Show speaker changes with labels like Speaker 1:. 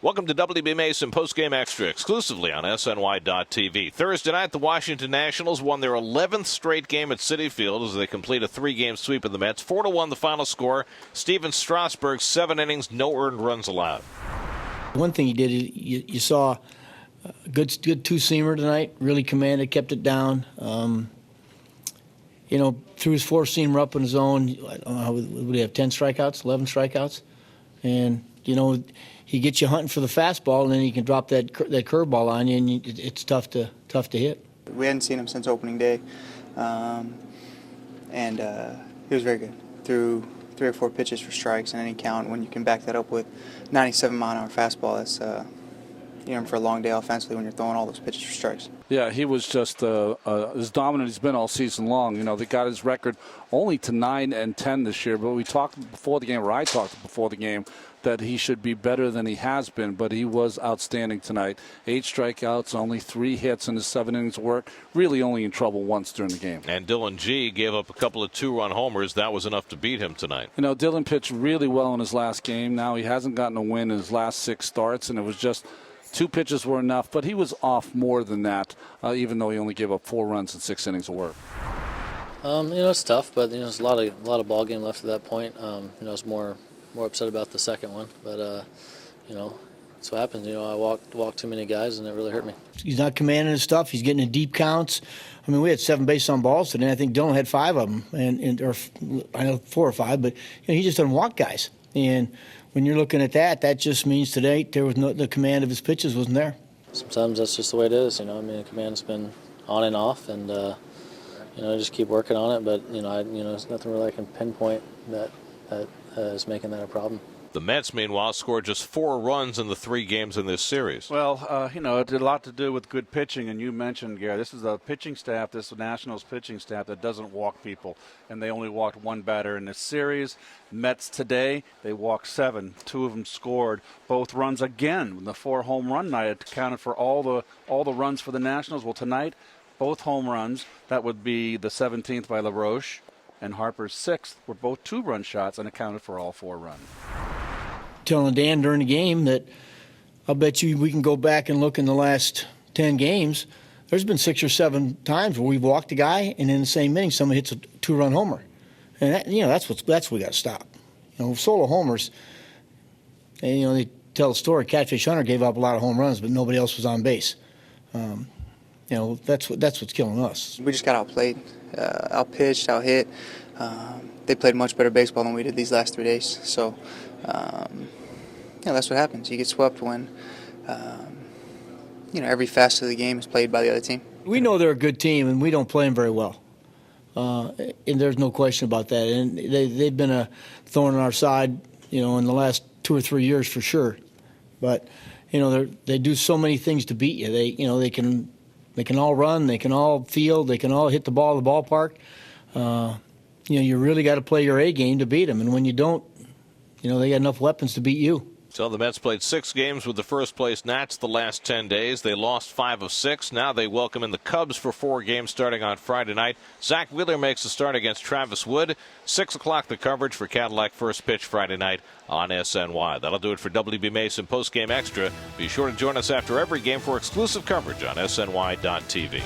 Speaker 1: Welcome to WB Mason Postgame Extra, exclusively on SNY.TV. Thursday night, the Washington Nationals won their 11th straight game at Citi Field as they complete a 3-game sweep of the Mets. 4-1 the final score. Steven Strasburg, 7 innings, no earned runs allowed.
Speaker 2: One thing he did, you saw a good two-seamer tonight, really commanded, kept it down. Threw his four-seamer up in his own. I don't know, would he have 10 strikeouts, 11 strikeouts? And, he gets you hunting for the fastball, and then he can drop that curveball on you, and it's tough to hit.
Speaker 3: We hadn't seen him since opening day, and he was very good. Threw 3 or 4 pitches for strikes in any count. When you can back that up with 97-mile-an-hour fastball, that's for a long day offensively when you're throwing all those pitches for strikes.
Speaker 4: Yeah, he was just as dominant as he's been all season long. They got his record only to 9-10 this year, but we talked before the game, or I talked before the game, that he should be better than he has been, but he was outstanding tonight. 8 strikeouts, only 3 hits in his 7 innings of work, really only in trouble once during the game.
Speaker 1: And Dylan G gave up a couple of 2-run homers. That was enough to beat him tonight.
Speaker 4: Dylan pitched really well in his last game. Now he hasn't gotten a win in his last 6 starts, and it was just 2 pitches were enough, but he was off more than that, even though he only gave up 4 runs in 6 innings of work.
Speaker 5: It's tough, but there's a lot of ball game left at that point. It's more upset about the second one, but that's what happens. I walked too many guys, and it really hurt me.
Speaker 2: He's not commanding his stuff. He's getting in deep counts. We had 7 bases on balls today. I think Dylan had 5 of them, or I know 4 or 5, but he just doesn't walk guys. And when you're looking at that just means today there was the command of his pitches wasn't there.
Speaker 5: Sometimes that's just the way it is. The command's been on and off, and just keep working on it. But there's nothing really I can pinpoint that is making that a problem.
Speaker 1: The Mets, meanwhile, scored just 4 runs in the 3 games in this series.
Speaker 6: Well, it did a lot to do with good pitching, and you mentioned, Gary, this is a pitching staff, this Nationals pitching staff that doesn't walk people, and they only walked 1 batter in this series. Mets today, they walked 7. 2 of them scored both runs again. The 4 home run night accounted for all the runs for the Nationals. Well, tonight, both home runs, that would be the 17th by LaRoche, and Harper's 6th were both 2-run shots and accounted for all 4 runs.
Speaker 2: Telling Dan during the game that I'll bet you we can go back and look in the last 10 games. There's been 6 or 7 times where we've walked a guy, and in the same inning, somebody hits a 2-run homer, and that's what we got to stop. Solo homers. And they tell the story. Catfish Hunter gave up a lot of home runs, but nobody else was on base. That's what's killing us.
Speaker 3: We just got outplayed, outpitched, outhit. They played much better baseball than we did these last 3 days. So, that's what happens. You get swept when, every facet of the game is played by the other team.
Speaker 2: We know they're a good team, and we don't play them very well. And there's no question about that. And they've been a thorn on our side, in the last 2 or 3 years for sure. But, they do so many things to beat you. They can all run, they can all field, they can all hit the ball at the ballpark. You really got to play your A game to beat them. And when you don't, they got enough weapons to beat you.
Speaker 1: So the Mets played 6 games with the first-place Nats the last 10 days. They lost 5 of 6. Now they welcome in the Cubs for 4 games starting on Friday night. Zach Wheeler makes a start against Travis Wood. 6 o'clock the coverage for Cadillac First Pitch Friday night on SNY. That'll do it for WB Mason Postgame Extra. Be sure to join us after every game for exclusive coverage on SNY.TV.